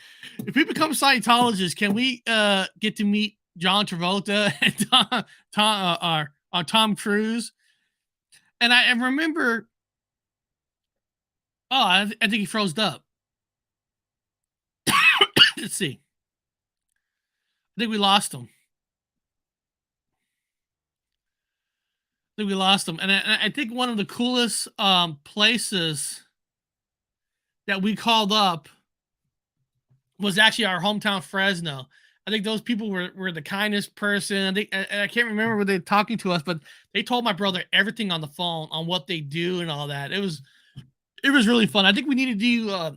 if we become Scientologists, can we get to meet John Travolta and Tom Cruise? And I remember, I think he froze up. Let's see. I think we lost him. And I think one of the coolest places that we called up was actually our hometown Fresno. I think those people were the kindest person. I can't remember what they were talking to us, but they told my brother everything on the phone on what they do and all that. It was really fun. I think we need to do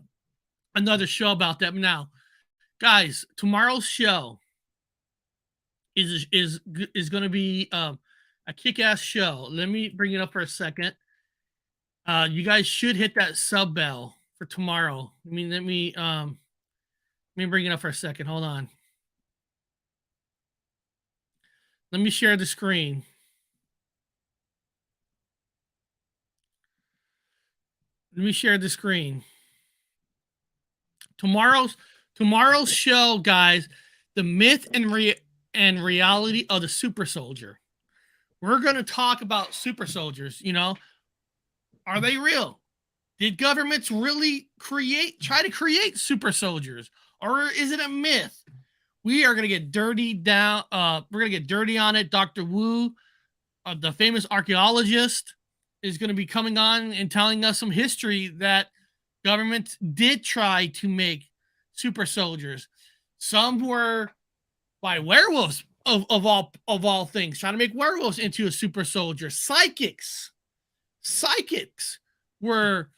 another show about that. Now, guys, tomorrow's show, is going to be a kick-ass show. Let me bring it up for a second. You guys should hit that sub bell for tomorrow. Let me bring it up for a second. Hold on. Let me share the screen. Let me share the screen. Tomorrow's show, guys, the myth and reality of the super soldier. We're going to talk about super soldiers. Are they real? Did governments really try to create super soldiers, or is it a myth? We are going to get dirty down. We're going to get dirty on it. Dr. Wu, the famous archaeologist, is going to be coming on and telling us some history that governments did try to make super soldiers. Some were by werewolves of all things, trying to make werewolves into a super soldier. Psychics were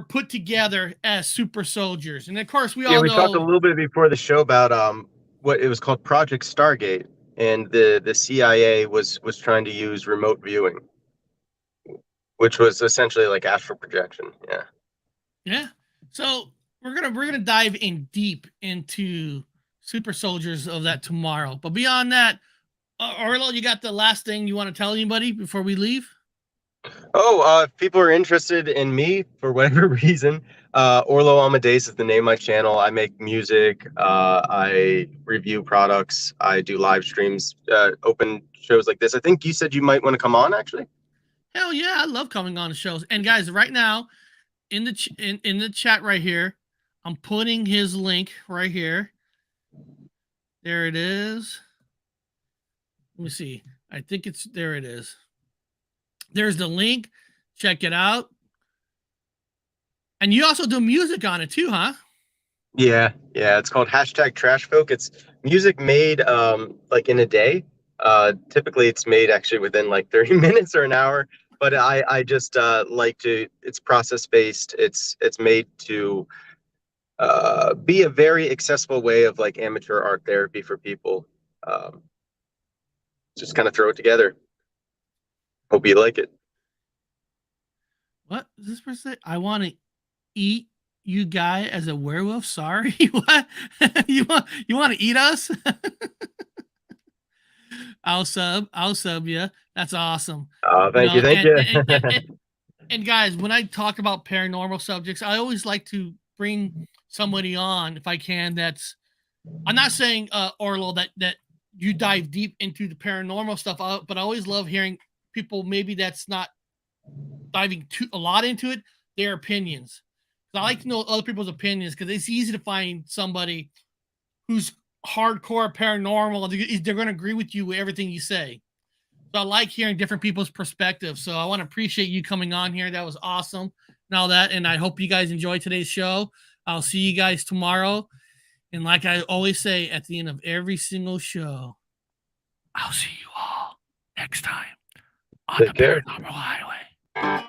put together as super soldiers, and of course we all know. Talked a little bit before the show about what it was called, Project Stargate, and the CIA was trying to use remote viewing, which was essentially like astral projection. Yeah. So we're gonna dive in deep into super soldiers of that tomorrow. But beyond that, Orlo, you got the last thing you want to tell anybody before we leave? If people are interested in me for whatever reason, Orlo Amadeus is the name of my channel. I make music, I review products, I do live streams, open shows like this. I think you said you might want to come on, actually. Hell yeah, I love coming on shows. And guys, right now in the chat right here, I'm putting his link right here. There it is. Let me see. I think there it is. There's the link. Check it out. And you also do music on it too, huh? Yeah. It's called #TrashFolk. It's music made like in a day. Typically it's made actually within like 30 minutes or an hour. But I just like to. It's process based. It's made to be a very accessible way of like amateur art therapy for people. Just kind of throw it together. Hope you like it. What is this person say? I want to eat you guy as a werewolf. Sorry. What? you want to eat us? I'll sub you. That's awesome. Thank you. And guys, when I talk about paranormal subjects, I always like to bring somebody on if I can. I'm not saying Orlo that you dive deep into the paranormal stuff, but I always love hearing people maybe that's not diving a lot into it, their opinions. I like to know other people's opinions because it's easy to find somebody who's hardcore paranormal. They're going to agree with you with everything you say. So I like hearing different people's perspectives. So I want to appreciate you coming on here. That was awesome. And all that. And I hope you guys enjoyed today's show. I'll see you guys tomorrow. And like I always say at the end of every single show, I'll see you all next time on the Paranormal Highway.